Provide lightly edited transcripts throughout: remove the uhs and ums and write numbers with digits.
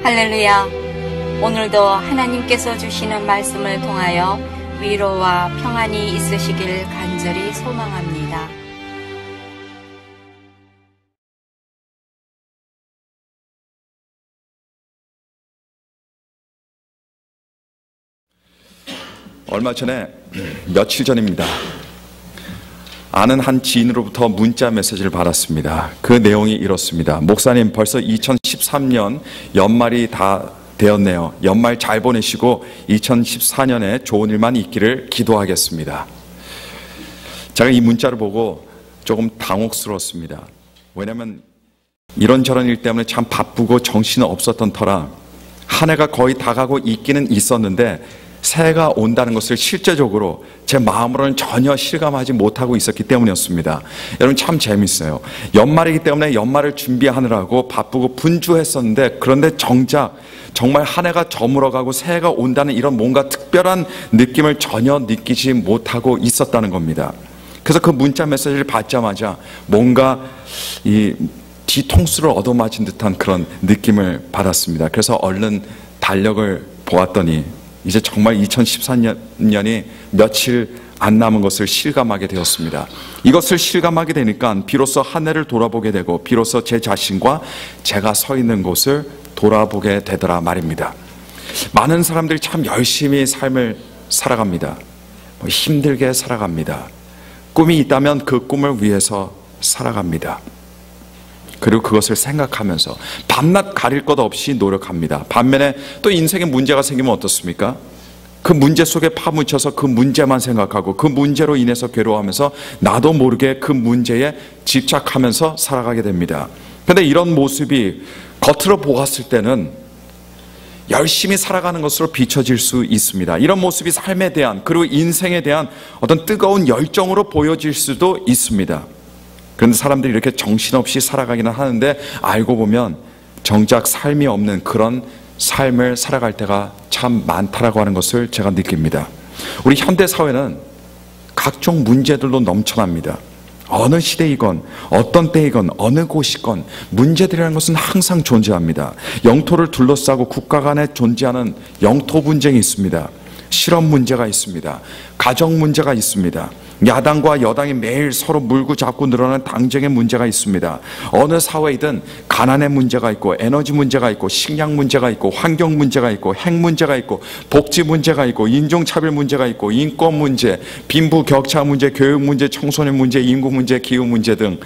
할렐루야. 오늘도 하나님께서 주시는 말씀을 통하여 위로와 평안이 있으시길 간절히 소망합니다. 얼마 전에, 며칠 전입니다. 아는 한 지인으로부터 문자 메시지를 받았습니다. 그 내용이 이렇습니다. 목사님, 벌써 2013년 연말이 다 되었네요. 연말 잘 보내시고 2014년에 좋은 일만 있기를 기도하겠습니다. 제가 이 문자를 보고 조금 당혹스러웠습니다. 왜냐하면 이런저런 일 때문에 참 바쁘고 정신은 없었던 터라 한 해가 거의 다 가고 있기는 있었는데 새해가 온다는 것을 실제적으로 제 마음으로는 전혀 실감하지 못하고 있었기 때문이었습니다. 여러분, 참 재밌어요. 연말이기 때문에 연말을 준비하느라고 바쁘고 분주했었는데, 그런데 정작 정말 한 해가 저물어가고 새해가 온다는 이런 뭔가 특별한 느낌을 전혀 느끼지 못하고 있었다는 겁니다. 그래서 그 문자 메시지를 받자마자 뭔가 이 뒤통수를 얻어맞은 듯한 그런 느낌을 받았습니다. 그래서 얼른 달력을 보았더니 이제 정말 2014년이 며칠 안 남은 것을 실감하게 되었습니다. 이것을 실감하게 되니까 비로소 한 해를 돌아보게 되고 비로소 제 자신과 제가 서 있는 곳을 돌아보게 되더라 말입니다. 많은 사람들이 참 열심히 삶을 살아갑니다. 힘들게 살아갑니다. 꿈이 있다면 그 꿈을 위해서 살아갑니다. 그리고 그것을 생각하면서 밤낮 가릴 것 없이 노력합니다. 반면에 또 인생에 문제가 생기면 어떻습니까? 그 문제 속에 파묻혀서 그 문제만 생각하고 그 문제로 인해서 괴로워하면서 나도 모르게 그 문제에 집착하면서 살아가게 됩니다. 그런데 이런 모습이 겉으로 보았을 때는 열심히 살아가는 것으로 비춰질 수 있습니다. 이런 모습이 삶에 대한, 그리고 인생에 대한 어떤 뜨거운 열정으로 보여질 수도 있습니다. 그런데 사람들이 이렇게 정신없이 살아가기는 하는데 알고 보면 정작 삶이 없는 그런 삶을 살아갈 때가 참 많다라고 하는 것을 제가 느낍니다. 우리 현대 사회는 각종 문제들로 넘쳐납니다. 어느 시대이건 어떤 때이건 어느 곳이건 문제들이라는 것은 항상 존재합니다. 영토를 둘러싸고 국가 간에 존재하는 영토 분쟁이 있습니다. 실업 문제가 있습니다. 가정 문제가 있습니다. 야당과 여당이 매일 서로 물고 잡고 늘어나는 당정의 문제가 있습니다. 어느 사회이든 가난의 문제가 있고 에너지 문제가 있고 식량 문제가 있고 환경 문제가 있고 핵 문제가 있고 복지 문제가 있고 인종차별 문제가 있고 인권 문제, 빈부격차 문제, 교육 문제, 청소년 문제, 인구 문제, 기후 문제 등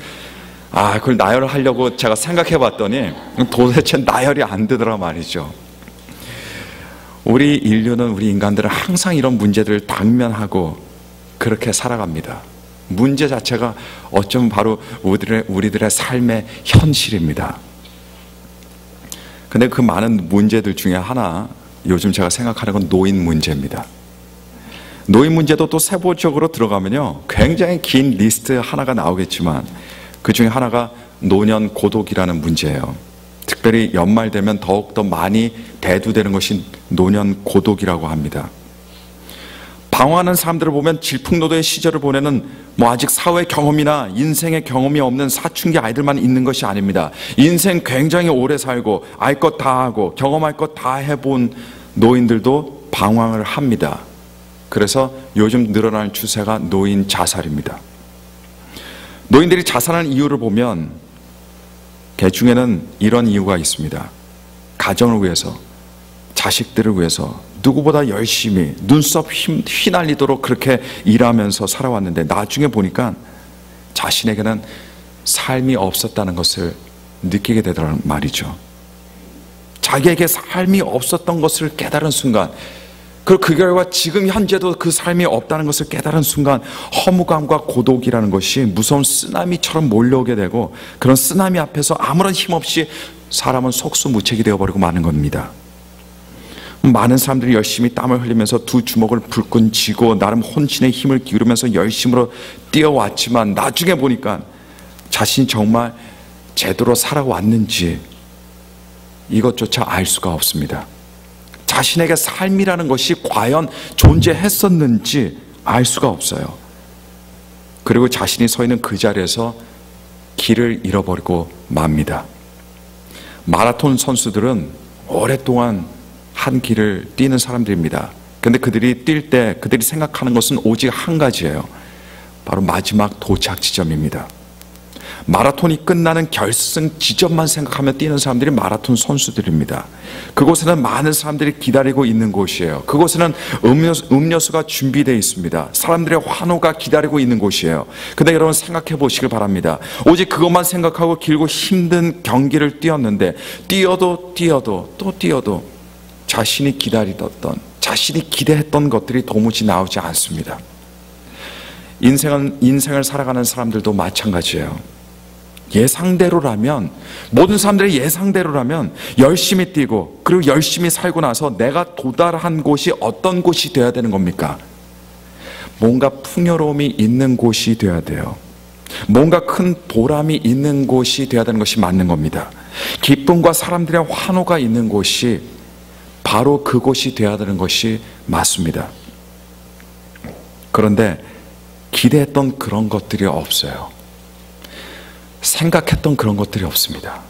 그걸 나열을 하려고 제가 생각해 봤더니 도대체 나열이 안 되더라 말이죠. 우리 인류는, 우리 인간들은 항상 이런 문제들을 당면하고 그렇게 살아갑니다. 문제 자체가 어쩌면 바로 우리들의 삶의 현실입니다. 근데 그 많은 문제들 중에 하나, 요즘 제가 생각하는 건 노인 문제입니다. 노인 문제도 또 세부적으로 들어가면요, 굉장히 긴 리스트 하나가 나오겠지만 그 중에 하나가 노년 고독이라는 문제예요. 특별히 연말 되면 더욱더 많이 대두되는 것이 노년 고독이라고 합니다. 방황하는 사람들을 보면 질풍노도의 시절을 보내는 아직 사회 경험이나 인생의 경험이 없는 사춘기 아이들만 있는 것이 아닙니다. 인생 굉장히 오래 살고 알 것 다 하고 경험할 것 다 해본 노인들도 방황을 합니다. 그래서 요즘 늘어나는 추세가 노인 자살입니다. 노인들이 자살하는 이유를 보면 그 중에는 이런 이유가 있습니다. 가정을 위해서, 자식들을 위해서 누구보다 열심히 눈썹 휘날리도록 그렇게 일하면서 살아왔는데 나중에 보니까 자신에게는 삶이 없었다는 것을 느끼게 되더란 말이죠. 자기에게 삶이 없었던 것을 깨달은 순간, 그리고 그 결과 지금 현재도 그 삶이 없다는 것을 깨달은 순간 허무감과 고독이라는 것이 무서운 쓰나미처럼 몰려오게 되고, 그런 쓰나미 앞에서 아무런 힘 없이 사람은 속수무책이 되어버리고 마는 겁니다. 많은 사람들이 열심히 땀을 흘리면서 두 주먹을 불끈 쥐고 나름 혼신의 힘을 기울이면서 열심으로 뛰어왔지만 나중에 보니까 자신이 정말 제대로 살아왔는지 이것조차 알 수가 없습니다. 자신에게 삶이라는 것이 과연 존재했었는지 알 수가 없어요. 그리고 자신이 서 있는 그 자리에서 길을 잃어버리고 맙니다. 마라톤 선수들은 오랫동안 한 길을 뛰는 사람들입니다. 근데 그들이 뛸 때 그들이 생각하는 것은 오직 한 가지예요. 바로 마지막 도착 지점입니다. 마라톤이 끝나는 결승 지점만 생각하며 뛰는 사람들이 마라톤 선수들입니다. 그곳에는 많은 사람들이 기다리고 있는 곳이에요. 그곳에는 음료수가 준비되어 있습니다. 사람들의 환호가 기다리고 있는 곳이에요. 근데 여러분 생각해 보시길 바랍니다. 오직 그것만 생각하고 길고 힘든 경기를 뛰었는데 뛰어도 또 뛰어도 자신이 기다리던, 자신이 기대했던 것들이 도무지 나오지 않습니다. 인생을 살아가는 사람들도 마찬가지예요. 예상대로라면, 모든 사람들의 예상대로라면 열심히 뛰고 그리고 열심히 살고 나서 내가 도달한 곳이 어떤 곳이 되어야 되는 겁니까? 뭔가 풍요로움이 있는 곳이 되어야 돼요. 뭔가 큰 보람이 있는 곳이 되어야 되는 것이 맞는 겁니다. 기쁨과 사람들의 환호가 있는 곳이 바로 그곳이 되어야 되는 것이 맞습니다. 그런데 기대했던 그런 것들이 없어요. 생각했던 그런 것들이 없습니다.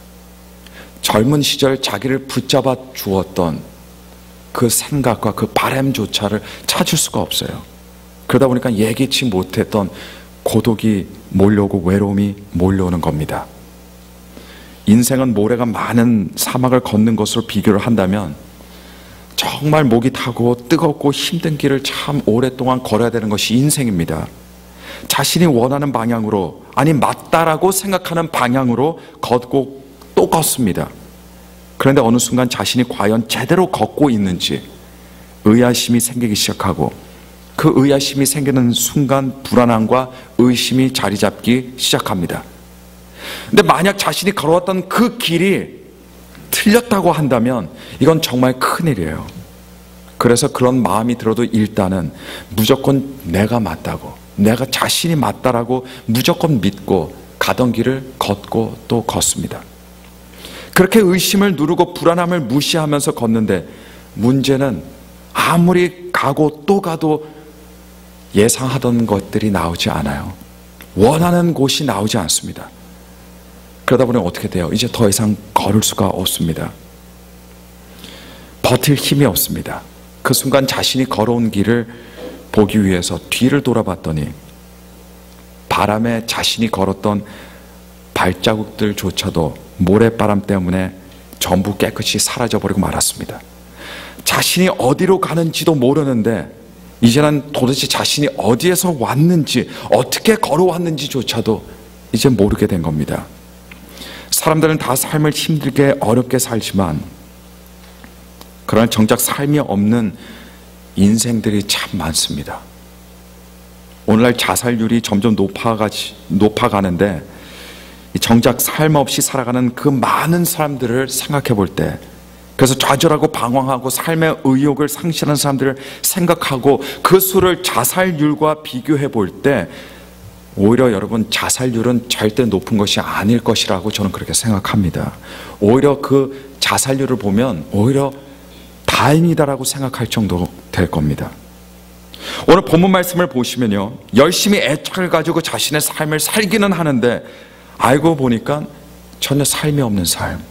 젊은 시절 자기를 붙잡아 주었던 그 생각과 그 바람조차를 찾을 수가 없어요. 그러다 보니까 예기치 못했던 고독이 몰려오고 외로움이 몰려오는 겁니다. 인생은 모래가 많은 사막을 걷는 것으로 비교를 한다면 정말 목이 타고 뜨겁고 힘든 길을 참 오랫동안 걸어야 되는 것이 인생입니다. 자신이 원하는 방향으로, 아니 맞다라고 생각하는 방향으로 걷고 또 걷습니다. 그런데 어느 순간 자신이 과연 제대로 걷고 있는지 의아심이 생기기 시작하고, 그 의아심이 생기는 순간 불안함과 의심이 자리 잡기 시작합니다. 근데 만약 자신이 걸어왔던 그 길이 틀렸다고 한다면 이건 정말 큰일이에요. 그래서 그런 마음이 들어도 일단은 무조건 내가 맞다고, 내가 자신이 맞다라고 무조건 믿고 가던 길을 걷고 또 걷습니다. 그렇게 의심을 누르고 불안함을 무시하면서 걷는데 문제는 아무리 가고 또 가도 예상하던 것들이 나오지 않아요. 원하는 곳이 나오지 않습니다. 그러다 보니 어떻게 돼요? 이제 더 이상 걸을 수가 없습니다. 버틸 힘이 없습니다. 그 순간 자신이 걸어온 길을 보기 위해서 뒤를 돌아봤더니 바람에 자신이 걸었던 발자국들조차도 모래바람 때문에 전부 깨끗이 사라져버리고 말았습니다. 자신이 어디로 가는지도 모르는데 이제는 도대체 자신이 어디에서 왔는지, 어떻게 걸어왔는지조차도 이제 모르게 된 겁니다. 사람들은 다 삶을 힘들게 어렵게 살지만 그러나 정작 삶이 없는 인생들이 참 많습니다. 오늘날 자살률이 점점 높아가는데 정작 삶 없이 살아가는 그 많은 사람들을 생각해 볼 때, 그래서 좌절하고 방황하고 삶의 의욕을 상실하는 사람들을 생각하고 그 수를 자살률과 비교해 볼 때 오히려 여러분 자살률은 절대 높은 것이 아닐 것이라고 저는 그렇게 생각합니다. 오히려 그 자살률을 보면 오히려 다행이다라고 생각할 정도 될 겁니다. 오늘 본문 말씀을 보시면요, 열심히 애착을 가지고 자신의 삶을 살기는 하는데 알고 보니까 전혀 삶이 없는 삶,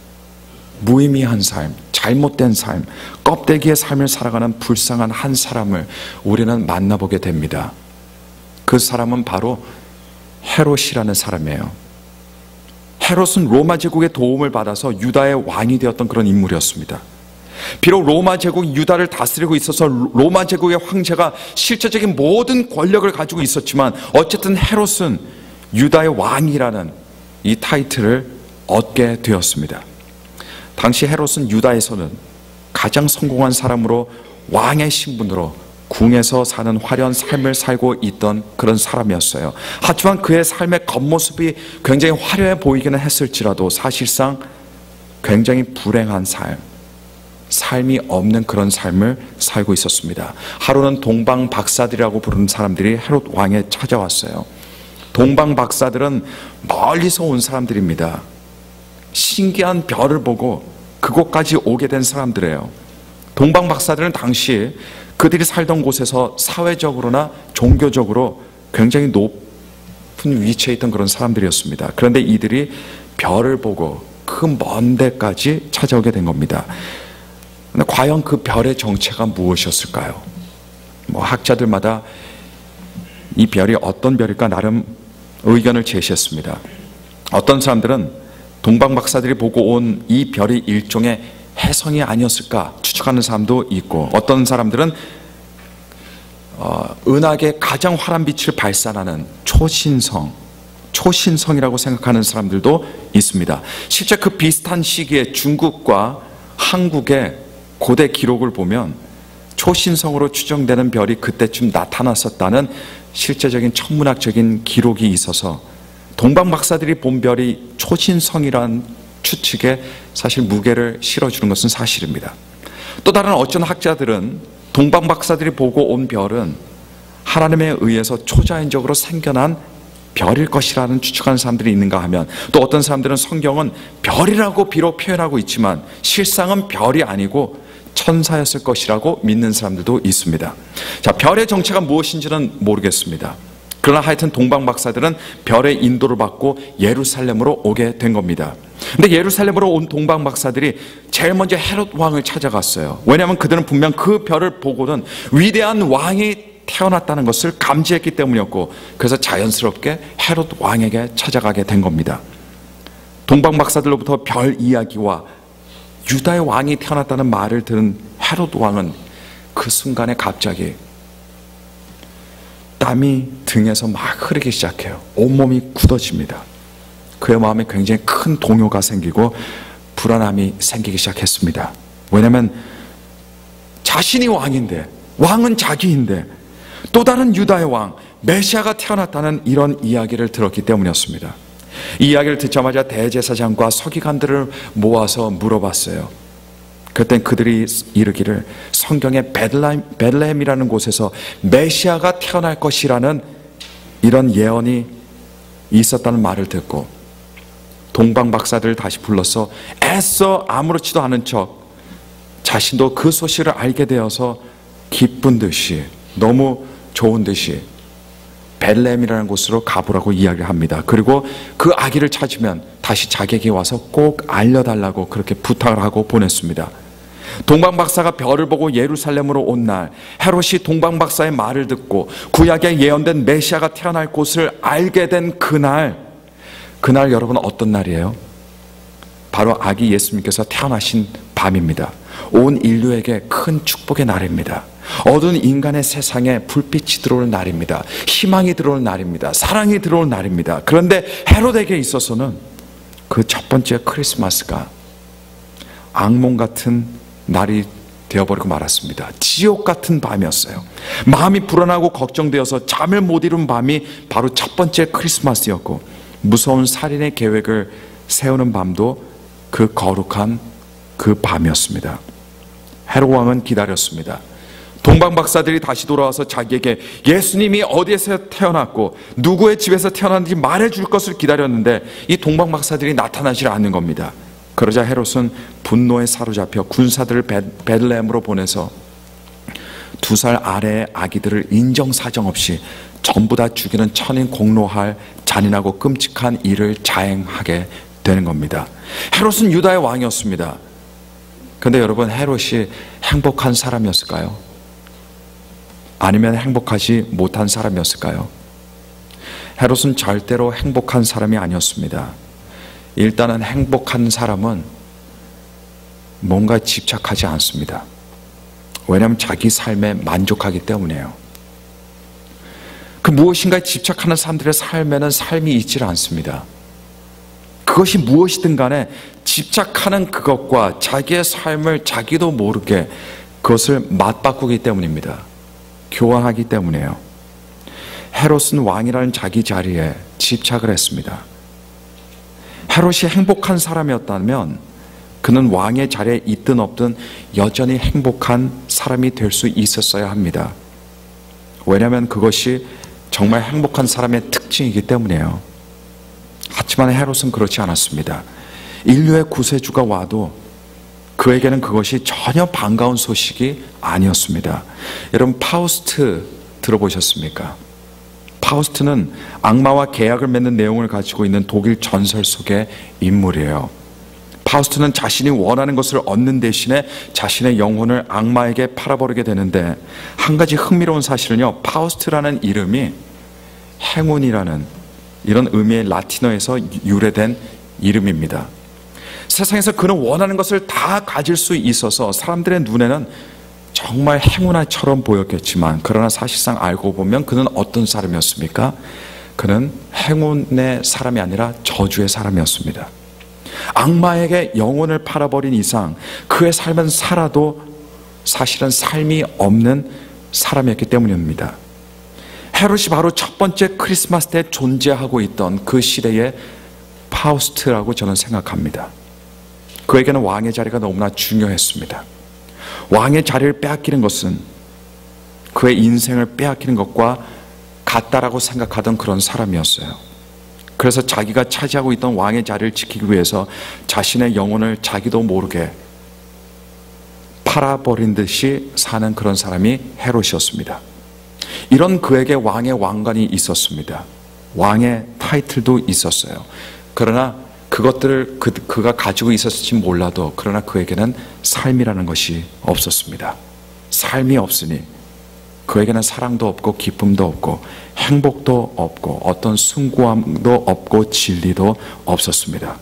무의미한 삶, 잘못된 삶, 껍데기의 삶을 살아가는 불쌍한 한 사람을 우리는 만나보게 됩니다. 그 사람은 바로 헤롯이라는 사람이에요. 헤롯은 로마 제국의 도움을 받아서 유다의 왕이 되었던 그런 인물이었습니다. 비록 로마 제국이 유다를 다스리고 있어서 로마 제국의 황제가 실제적인 모든 권력을 가지고 있었지만 어쨌든 헤롯은 유다의 왕이라는 이 타이틀을 얻게 되었습니다. 당시 헤롯은 유다에서는 가장 성공한 사람으로 왕의 신분으로 궁에서 사는 화려한 삶을 살고 있던 그런 사람이었어요. 하지만 그의 삶의 겉모습이 굉장히 화려해 보이기는 했을지라도 사실상 굉장히 불행한 삶이 없는 그런 삶을 살고 있었습니다. 하루는 동방박사들이라고 부르는 사람들이 헤롯 왕에 찾아왔어요. 동방박사들은 멀리서 온 사람들입니다. 신기한 별을 보고 그곳까지 오게 된 사람들이에요. 동방박사들은 당시 그들이 살던 곳에서 사회적으로나 종교적으로 굉장히 높은 위치에 있던 그런 사람들이었습니다. 그런데 이들이 별을 보고 그 먼 데까지 찾아오게 된 겁니다. 근데 과연 그 별의 정체가 무엇이었을까요? 학자들마다 이 별이 어떤 별일까 나름 의견을 제시했습니다. 어떤 사람들은 동방 박사들이 보고 온 이 별이 일종의 혜성이 아니었을까 추측하는 사람도 있고, 어떤 사람들은 은하계 가장 환한 빛을 발산하는 초신성이라고 생각하는 사람들도 있습니다. 실제 그 비슷한 시기에 중국과 한국의 고대 기록을 보면 초신성으로 추정되는 별이 그때쯤 나타났었다는 실제적인 천문학적인 기록이 있어서 동방 박사들이 본 별이 초신성이란 추측에 사실 무게를 실어주는 것은 사실입니다. 또 다른 어떤 학자들은 동방 박사들이 보고 온 별은 하나님에 의해서 초자연적으로 생겨난 별일 것이라는 추측하는 사람들이 있는가 하면, 또 어떤 사람들은 성경은 별이라고 비록 표현하고 있지만 실상은 별이 아니고 천사였을 것이라고 믿는 사람들도 있습니다. 자, 별의 정체가 무엇인지는 모르겠습니다. 그러나 하여튼 동방 박사들은 별의 인도를 받고 예루살렘으로 오게 된 겁니다. 근데 예루살렘으로 온 동방 박사들이 제일 먼저 헤롯 왕을 찾아갔어요. 왜냐하면 그들은 분명 그 별을 보고는 위대한 왕이 태어났다는 것을 감지했기 때문이었고, 그래서 자연스럽게 헤롯 왕에게 찾아가게 된 겁니다. 동방 박사들로부터 별 이야기와 유다의 왕이 태어났다는 말을 들은 헤롯 왕은 그 순간에 갑자기 땀이 등에서 막 흐르기 시작해요. 온몸이 굳어집니다. 그의 마음에 굉장히 큰 동요가 생기고 불안함이 생기기 시작했습니다. 왜냐하면 자신이 왕인데, 왕은 자기인데 또 다른 유다의 왕 메시아가 태어났다는 이런 이야기를 들었기 때문이었습니다. 이 이야기를 듣자마자 대제사장과 서기관들을 모아서 물어봤어요. 그땐 그들이 이르기를 성경에 베들레헴이라는 곳에서 메시아가 태어날 것이라는 이런 예언이 있었다는 말을 듣고 동방 박사들을 다시 불러서 애써 아무렇지도 않은 척 자신도 그 소식을 알게 되어서 기쁜 듯이, 너무 좋은 듯이 베들레헴이라는 곳으로 가보라고 이야기를 합니다. 그리고 그 아기를 찾으면 다시 자기에게 와서 꼭 알려달라고 그렇게 부탁을 하고 보냈습니다. 동방 박사가 별을 보고 예루살렘으로 온 날, 헤롯이 동방 박사의 말을 듣고 구약에 예언된 메시아가 태어날 곳을 알게 된 그날 여러분 어떤 날이에요? 바로 아기 예수님께서 태어나신 밤입니다. 온 인류에게 큰 축복의 날입니다. 어두운 인간의 세상에 불빛이 들어올 날입니다. 희망이 들어올 날입니다. 사랑이 들어올 날입니다. 그런데 헤롯에게 있어서는 그 첫 번째 크리스마스가 악몽 같은 날이 되어버리고 말았습니다. 지옥 같은 밤이었어요. 마음이 불안하고 걱정되어서 잠을 못 이룬 밤이 바로 첫 번째 크리스마스였고, 무서운 살인의 계획을 세우는 밤도 그 거룩한 그 밤이었습니다. 헤롯 왕은 기다렸습니다. 동방 박사들이 다시 돌아와서 자기에게 예수님이 어디에서 태어났고 누구의 집에서 태어났는지 말해줄 것을 기다렸는데 이 동방 박사들이 나타나지 않는 겁니다. 그러자 헤롯은 분노에 사로잡혀 군사들을 베들레헴으로 보내서 2살 아래의 아기들을 인정사정 없이 전부 다 죽이는 천인 공로할 잔인하고 끔찍한 일을 자행하게 되는 겁니다. 헤롯은 유다의 왕이었습니다. 그런데 여러분, 헤롯이 행복한 사람이었을까요? 아니면 행복하지 못한 사람이었을까요? 헤롯은 절대로 행복한 사람이 아니었습니다. 일단은 행복한 사람은 뭔가 집착하지 않습니다. 왜냐하면 자기 삶에 만족하기 때문이에요. 그 무엇인가에 집착하는 사람들의 삶에는 삶이 있질 않습니다. 그것이 무엇이든 간에 집착하는 그것과 자기의 삶을 자기도 모르게 그것을 맞바꾸기 때문입니다. 교환하기 때문이에요. 헤롯은 왕이라는 자기 자리에 집착을 했습니다. 헤롯이 행복한 사람이었다면 그는 왕의 자리에 있든 없든 여전히 행복한 사람이 될 수 있었어야 합니다. 왜냐하면 그것이 정말 행복한 사람의 특징이기 때문이에요. 하지만 헤롯은 그렇지 않았습니다. 인류의 구세주가 와도 그에게는 그것이 전혀 반가운 소식이 아니었습니다. 여러분, 파우스트 들어보셨습니까? 파우스트는 악마와 계약을 맺는 내용을 가지고 있는 독일 전설 속의 인물이에요. 파우스트는 자신이 원하는 것을 얻는 대신에 자신의 영혼을 악마에게 팔아버리게 되는데, 한 가지 흥미로운 사실은요, 파우스트라는 이름이 행운이라는 이런 의미의 라틴어에서 유래된 이름입니다. 세상에서 그는 원하는 것을 다 가질 수 있어서 사람들의 눈에는 정말 행운아처럼 보였겠지만, 그러나 사실상 알고 보면 그는 어떤 사람이었습니까? 그는 행운의 사람이 아니라 저주의 사람이었습니다. 악마에게 영혼을 팔아버린 이상 그의 삶은 살아도 사실은 삶이 없는 사람이었기 때문입니다. 헤롯이 바로 첫 번째 크리스마스 때 존재하고 있던 그 시대의 파우스트라고 저는 생각합니다. 그에게는 왕의 자리가 너무나 중요했습니다. 왕의 자리를 빼앗기는 것은 그의 인생을 빼앗기는 것과 같다라고 생각하던 그런 사람이었어요. 그래서 자기가 차지하고 있던 왕의 자리를 지키기 위해서 자신의 영혼을 자기도 모르게 팔아버린 듯이 사는 그런 사람이 헤롯이었습니다. 이런 그에게 왕의 왕관이 있었습니다. 왕의 타이틀도 있었어요. 그러나 그것들을 그가 가지고 있었을지 몰라도, 그러나 그에게는 삶이라는 것이 없었습니다. 삶이 없으니 그에게는 사랑도 없고 기쁨도 없고 행복도 없고 어떤 숭고함도 없고 진리도 없었습니다.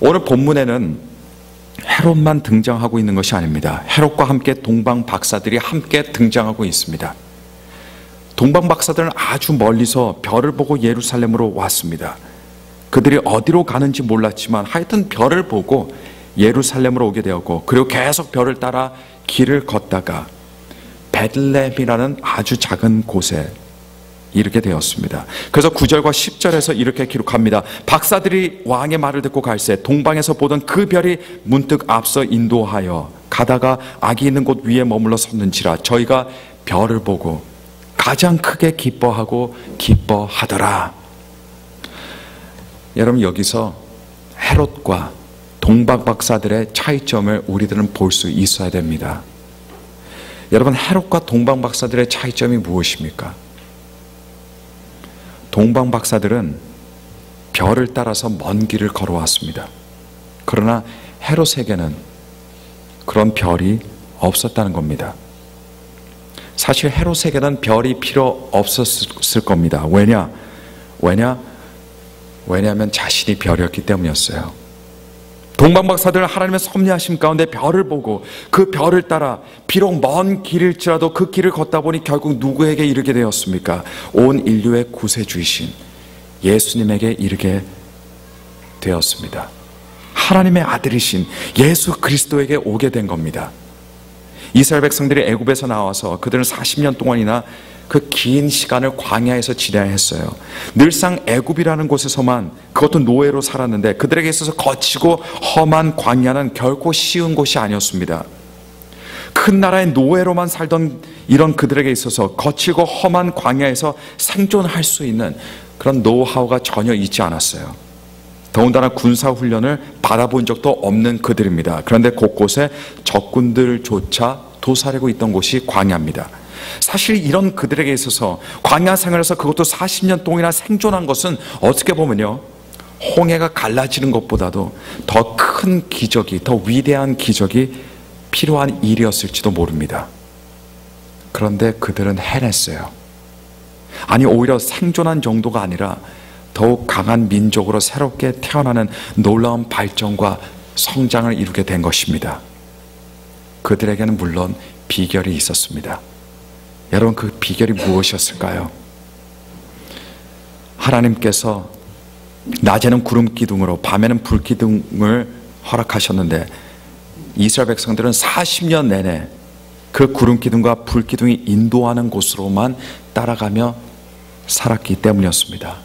오늘 본문에는 헤롯만 등장하고 있는 것이 아닙니다. 헤롯과 함께 동방 박사들이 함께 등장하고 있습니다. 동방 박사들은 아주 멀리서 별을 보고 예루살렘으로 왔습니다. 그들이 어디로 가는지 몰랐지만 하여튼 별을 보고 예루살렘으로 오게 되었고, 그리고 계속 별을 따라 길을 걷다가 베들레헴이라는 아주 작은 곳에 이르게 되었습니다. 그래서 9절과 10절에서 이렇게 기록합니다. 박사들이 왕의 말을 듣고 갈새 동방에서 보던 그 별이 문득 앞서 인도하여 가다가 악이 있는 곳 위에 머물러 섰는지라 저희가 별을 보고 가장 크게 기뻐하고 기뻐하더라. 여러분, 여기서 헤롯과 동방 박사들의 차이점을 우리들은 볼 수 있어야 됩니다. 여러분, 헤롯과 동방 박사들의 차이점이 무엇입니까? 동방 박사들은 별을 따라서 먼 길을 걸어왔습니다. 그러나 헤롯에게는 그런 별이 없었다는 겁니다. 사실 헤롯에게는 별이 필요 없었을 겁니다. 왜냐하면 자신이 별이었기 때문이었어요. 동방 박사들은 하나님의 섭리하심 가운데 별을 보고 그 별을 따라 비록 먼 길일지라도 그 길을 걷다 보니 결국 누구에게 이르게 되었습니까? 온 인류의 구세주이신 예수님에게 이르게 되었습니다. 하나님의 아들이신 예수 그리스도에게 오게 된 겁니다. 이스라엘 백성들이 애굽에서 나와서 그들은 40년 동안이나 그 긴 시간을 광야에서 지내야 했어요. 늘상 애굽이라는 곳에서만, 그것도 노예로 살았는데 그들에게 있어서 거치고 험한 광야는 결코 쉬운 곳이 아니었습니다. 큰 나라의 노예로만 살던 이런 그들에게 있어서 거칠고 험한 광야에서 생존할 수 있는 그런 노하우가 전혀 있지 않았어요. 더군다나 군사훈련을 받아본 적도 없는 그들입니다. 그런데 곳곳에 적군들조차 도사리고 있던 곳이 광야입니다. 사실 이런 그들에게 있어서 광야 생활에서, 그것도 40년 동안이나 생존한 것은 어떻게 보면요, 홍해가 갈라지는 것보다도 더 큰 기적이, 더 위대한 기적이 필요한 일이었을지도 모릅니다. 그런데 그들은 해냈어요. 아니, 오히려 생존한 정도가 아니라 더욱 강한 민족으로 새롭게 태어나는 놀라운 발전과 성장을 이루게 된 것입니다. 그들에게는 물론 비결이 있었습니다. 여러분, 그 비결이 무엇이었을까요? 하나님께서 낮에는 구름 기둥으로 밤에는 불 기둥을 허락하셨는데 이스라엘 백성들은 40년 내내 그 구름 기둥과 불 기둥이 인도하는 곳으로만 따라가며 살았기 때문이었습니다.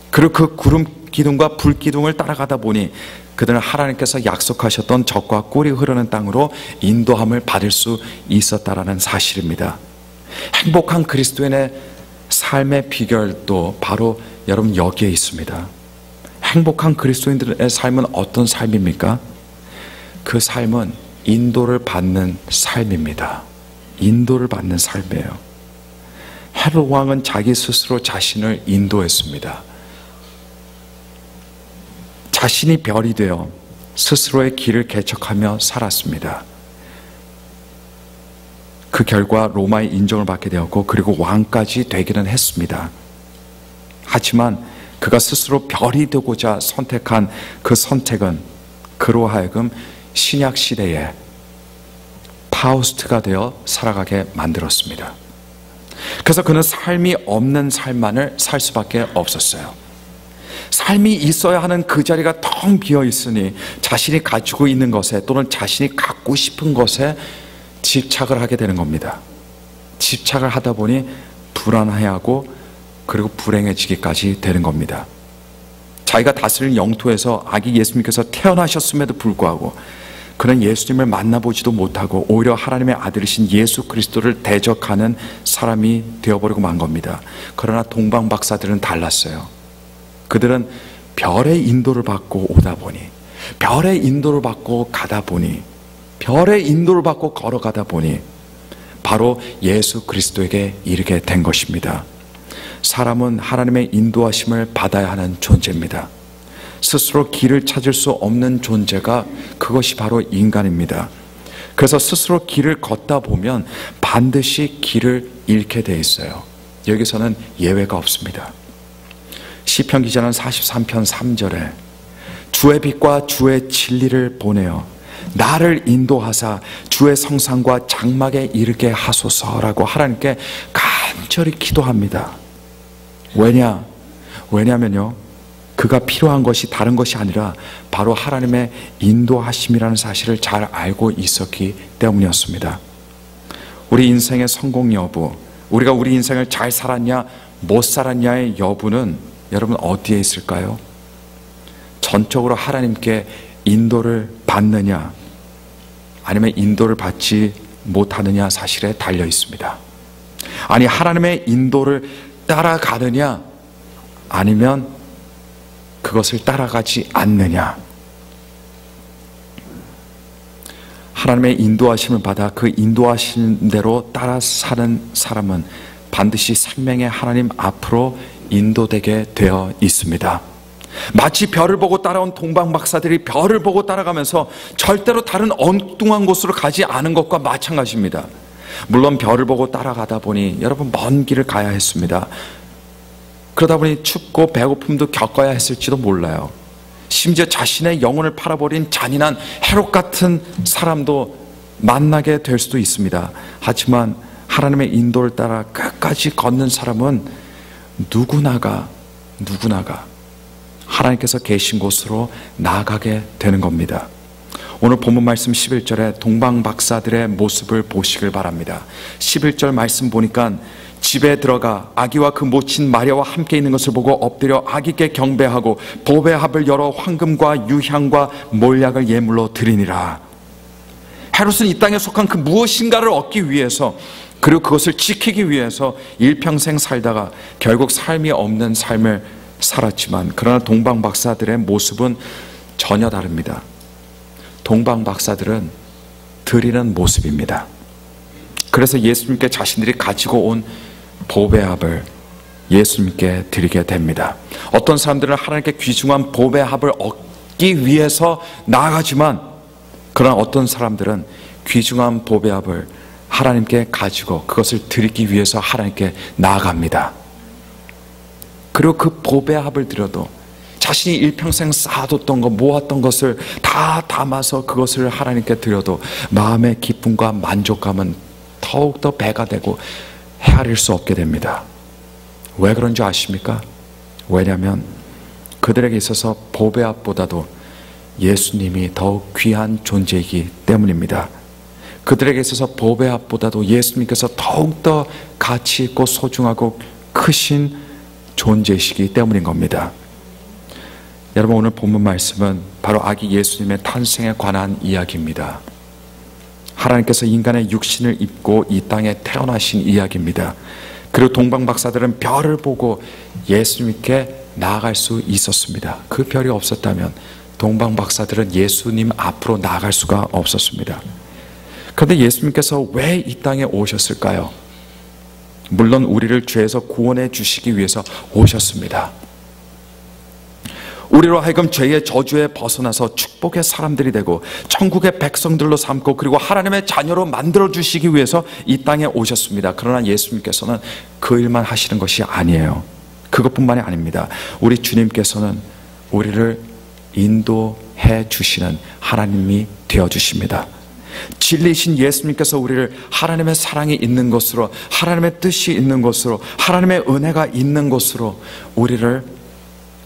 그리고 그 구름 기둥과 불 기둥을 따라가다 보니 그들은 하나님께서 약속하셨던 젖과 꿀이 흐르는 땅으로 인도함을 받을 수 있었다라는 사실입니다. 행복한 그리스도인의 삶의 비결도 바로 여러분 여기에 있습니다. 행복한 그리스도인들의 삶은 어떤 삶입니까? 그 삶은 인도를 받는 삶입니다. 인도를 받는 삶이에요. 헤롯 왕은 자기 스스로 자신을 인도했습니다. 자신이 별이 되어 스스로의 길을 개척하며 살았습니다. 그 결과 로마의 인정을 받게 되었고 그리고 왕까지 되기는 했습니다. 하지만 그가 스스로 별이 되고자 선택한 그 선택은 그로 하여금 신약 시대에 파우스트가 되어 살아가게 만들었습니다. 그래서 그는 삶이 없는 삶만을 살 수밖에 없었어요. 삶이 있어야 하는 그 자리가 텅 비어 있으니 자신이 가지고 있는 것에 또는 자신이 갖고 싶은 것에 집착을 하게 되는 겁니다. 집착을 하다 보니 불안해하고 그리고 불행해지기까지 되는 겁니다. 자기가 다스리는 영토에서 아기 예수님께서 태어나셨음에도 불구하고 그는 예수님을 만나보지도 못하고 오히려 하나님의 아들이신 예수 그리스도를 대적하는 사람이 되어버리고 만 겁니다. 그러나 동방 박사들은 달랐어요. 그들은 별의 인도를 받고 오다 보니, 별의 인도를 받고 가다 보니, 별의 인도를 받고 걸어가다 보니 바로 예수 그리스도에게 이르게 된 것입니다. 사람은 하나님의 인도하심을 받아야 하는 존재입니다. 스스로 길을 찾을 수 없는 존재가 그것이 바로 인간입니다. 그래서 스스로 길을 걷다 보면 반드시 길을 잃게 돼 있어요. 여기서는 예외가 없습니다. 시편 기자는 43편 3절에 주의 빛과 주의 진리를 보내어 나를 인도하사 주의 성산과 장막에 이르게 하소서라고 하나님께 간절히 기도합니다. 왜냐하면요, 그가 필요한 것이 다른 것이 아니라 바로 하나님의 인도하심이라는 사실을 잘 알고 있었기 때문이었습니다. 우리 인생의 성공 여부, 우리가 우리 인생을 잘 살았냐 못 살았냐의 여부는 여러분 어디에 있을까요? 전적으로 하나님께 인도를 받느냐 아니면 인도를 받지 못하느냐 사실에 달려 있습니다. 아니, 하나님의 인도를 따라가느냐 아니면 그것을 따라가지 않느냐. 하나님의 인도하심을 받아 그 인도하신 대로 따라 사는 사람은 반드시 생명의 하나님 앞으로 인도되게 되어 있습니다. 마치 별을 보고 따라온 동방 박사들이 별을 보고 따라가면서 절대로 다른 엉뚱한 곳으로 가지 않은 것과 마찬가지입니다. 물론 별을 보고 따라가다 보니 여러분 먼 길을 가야 했습니다. 그러다 보니 춥고 배고픔도 겪어야 했을지도 몰라요. 심지어 자신의 영혼을 팔아버린 잔인한 해롭 같은 사람도 만나게 될 수도 있습니다. 하지만 하나님의 인도를 따라 끝까지 걷는 사람은 누구나가 하나님께서 계신 곳으로 나아가게 되는 겁니다. 오늘 본문 말씀 11절에 동방 박사들의 모습을 보시길 바랍니다. 11절 말씀 보니까 집에 들어가 아기와 그 모친 마리아와 함께 있는 것을 보고 엎드려 아기께 경배하고 보배합을 열어 황금과 유향과 몰약을 예물로 드리니라. 헤롯은 이 땅에 속한 그 무엇인가를 얻기 위해서 그리고 그것을 지키기 위해서 일평생 살다가 결국 삶이 없는 삶을 살았지만 그러나 동방 박사들의 모습은 전혀 다릅니다. 동방 박사들은 드리는 모습입니다. 그래서 예수님께 자신들이 가지고 온 보배합을 예수님께 드리게 됩니다. 어떤 사람들은 하나님께 귀중한 보배합을 얻기 위해서 나아가지만 그러나 어떤 사람들은 귀중한 보배합을 하나님께 가지고 그것을 드리기 위해서 하나님께 나아갑니다. 그리고 그 보배합을 드려도 자신이 일평생 쌓아뒀던 것, 모았던 것을 다 담아서 그것을 하나님께 드려도 마음의 기쁨과 만족감은 더욱더 배가 되고 헤아릴 수 없게 됩니다. 왜 그런 줄 아십니까? 왜냐하면 그들에게 있어서 보배합보다도 예수님이 더욱 귀한 존재이기 때문입니다. 그들에게 있어서 보배합보다도 예수님께서 더욱더 가치 있고 소중하고 크신 존재이시기 때문인 겁니다. 여러분, 오늘 본문 말씀은 바로 아기 예수님의 탄생에 관한 이야기입니다. 하나님께서 인간의 육신을 입고 이 땅에 태어나신 이야기입니다. 그리고 동방 박사들은 별을 보고 예수님께 나아갈 수 있었습니다. 그 별이 없었다면 동방 박사들은 예수님 앞으로 나아갈 수가 없었습니다. 그런데 예수님께서 왜 이 땅에 오셨을까요? 물론 우리를 죄에서 구원해 주시기 위해서 오셨습니다. 우리로 하여금 죄의 저주에 벗어나서 축복의 사람들이 되고 천국의 백성들로 삼고 그리고 하나님의 자녀로 만들어주시기 위해서 이 땅에 오셨습니다. 그러나 예수님께서는 그 일만 하시는 것이 아니에요. 그것뿐만이 아닙니다. 우리 주님께서는 우리를 인도해 주시는 하나님이 되어주십니다. 진리이신 예수님께서 우리를 하나님의 사랑이 있는 곳으로, 하나님의 뜻이 있는 곳으로, 하나님의 은혜가 있는 곳으로 우리를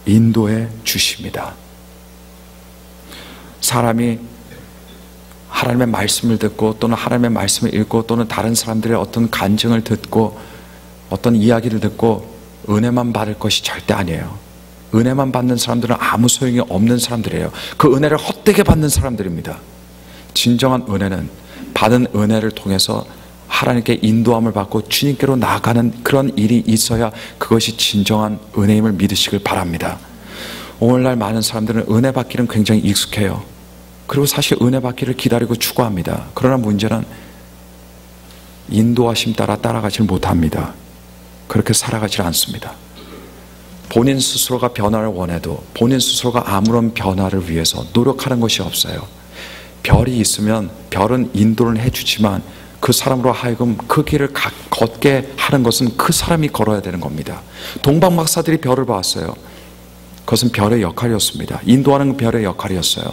인도해 주십니다. 사람이 하나님의 말씀을 듣고 또는 하나님의 말씀을 읽고 또는 다른 사람들의 어떤 간증을 듣고 어떤 이야기를 듣고 은혜만 받을 것이 절대 아니에요. 은혜만 받는 사람들은 아무 소용이 없는 사람들이에요. 그 은혜를 헛되게 받는 사람들입니다. 진정한 은혜는 받은 은혜를 통해서 하나님께 인도함을 받고 주님께로 나아가는 그런 일이 있어야 그것이 진정한 은혜임을 믿으시길 바랍니다. 오늘날 많은 사람들은 은혜 받기는 굉장히 익숙해요. 그리고 사실 은혜 받기를 기다리고 추구합니다. 그러나 문제는 인도하심 따라 따라가질 못합니다. 그렇게 살아가질 않습니다. 본인 스스로가 변화를 원해도 본인 스스로가 아무런 변화를 위해서 노력하는 것이 없어요. 별이 있으면 별은 인도를 해주지만 그 사람으로 하여금 그 길을 걷게 하는 것은 그 사람이 걸어야 되는 겁니다. 동방박사들이 별을 봤어요. 그것은 별의 역할이었습니다. 인도하는 별의 역할이었어요.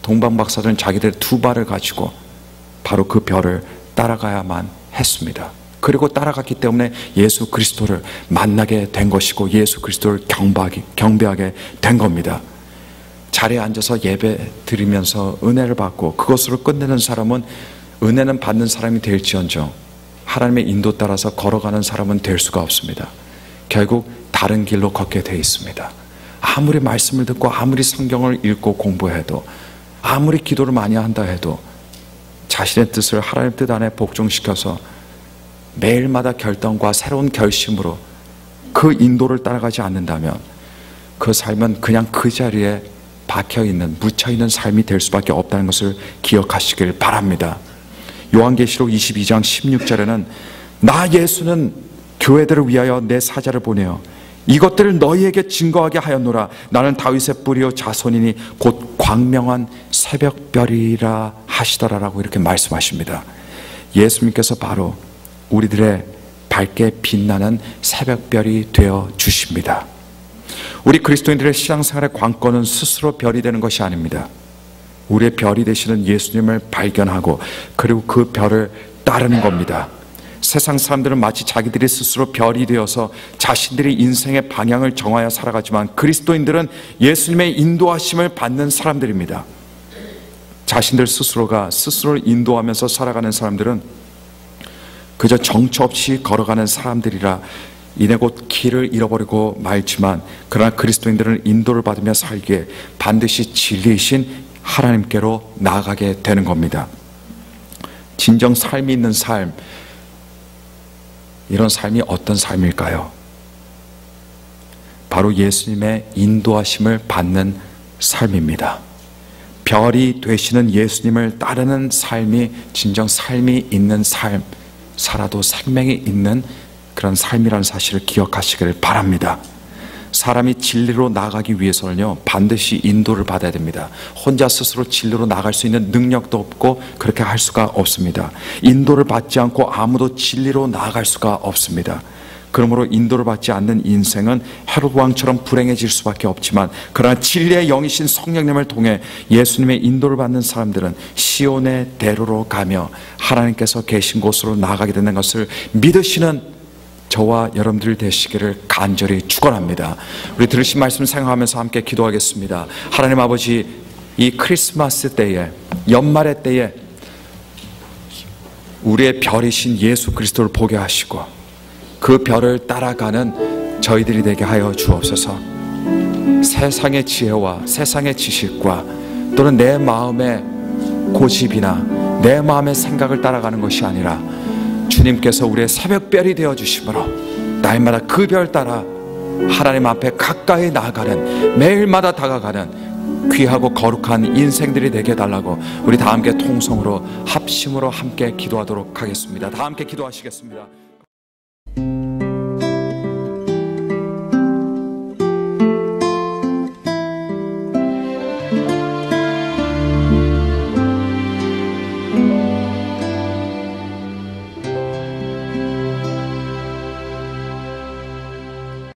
동방박사들은 자기들의 두 발을 가지고 바로 그 별을 따라가야만 했습니다. 그리고 따라갔기 때문에 예수 그리스도를 만나게 된 것이고 예수 그리스도를 경배하게 된 겁니다. 자리에 앉아서 예배 드리면서 은혜를 받고 그것으로 끝내는 사람은 은혜는 받는 사람이 될지언정 하나님의 인도 따라서 걸어가는 사람은 될 수가 없습니다. 결국 다른 길로 걷게 돼 있습니다. 아무리 말씀을 듣고 아무리 성경을 읽고 공부해도 아무리 기도를 많이 한다 해도 자신의 뜻을 하나님 뜻 안에 복종시켜서 매일마다 결단과 새로운 결심으로 그 인도를 따라가지 않는다면 그 삶은 그냥 그 자리에 박혀있는 묻혀있는 삶이 될 수밖에 없다는 것을 기억하시길 바랍니다. 요한계시록 22장 16절에는 나 예수는 교회들을 위하여 내 사자를 보내어 이것들을 너희에게 증거하게 하였노라. 나는 다윗의 뿌리요 자손이니 곧 광명한 새벽별이라 하시더라라고 이렇게 말씀하십니다. 예수님께서 바로 우리들의 밝게 빛나는 새벽별이 되어 주십니다. 우리 그리스도인들의 신앙생활의 관건은 스스로 별이 되는 것이 아닙니다. 우리의 별이 되시는 예수님을 발견하고 그리고 그 별을 따르는 겁니다. 세상 사람들은 마치 자기들이 스스로 별이 되어서 자신들이 인생의 방향을 정하여 살아가지만 그리스도인들은 예수님의 인도하심을 받는 사람들입니다. 자신들 스스로가 스스로를 인도하면서 살아가는 사람들은 그저 정처 없이 걸어가는 사람들이라 이내 곧 길을 잃어버리고 말지만 그러나 그리스도인들은 인도를 받으며 살기에 반드시 진리이신 하나님께로 나아가게 되는 겁니다. 진정 삶이 있는 삶, 이런 삶이 어떤 삶일까요? 바로 예수님의 인도하심을 받는 삶입니다. 별이 되시는 예수님을 따르는 삶이 진정 삶이 있는 삶, 살아도 생명이 있는 그런 삶이라는 사실을 기억하시기를 바랍니다. 사람이 진리로 나아가기 위해서는요 반드시 인도를 받아야 됩니다. 혼자 스스로 진리로 나갈 수 있는 능력도 없고 그렇게 할 수가 없습니다. 인도를 받지 않고 아무도 진리로 나아갈 수가 없습니다. 그러므로 인도를 받지 않는 인생은 헤롯 왕처럼 불행해질 수밖에 없지만 그러나 진리의 영이신 성령님을 통해 예수님의 인도를 받는 사람들은 시온의 대로로 가며 하나님께서 계신 곳으로 나아가게 되는 것을 믿으시는 저와 여러분들 되시기를 간절히 축원합니다. 우리 들으신 말씀 생각하면서 함께 기도하겠습니다. 하나님 아버지, 이 크리스마스 때에, 연말의 때에 우리의 별이신 예수 그리스도를 보게 하시고 그 별을 따라가는 저희들이 되게 하여 주옵소서. 세상의 지혜와 세상의 지식과 또는 내 마음의 고집이나 내 마음의 생각을 따라가는 것이 아니라 주님께서 우리의 새벽별이 되어주심으로 날마다 그 별 따라 하나님 앞에 가까이 나아가는, 매일마다 다가가는 귀하고 거룩한 인생들이 되게 해달라고 우리 다 함께 통성으로 합심으로 함께 기도하도록 하겠습니다. 다 함께 기도하시겠습니다.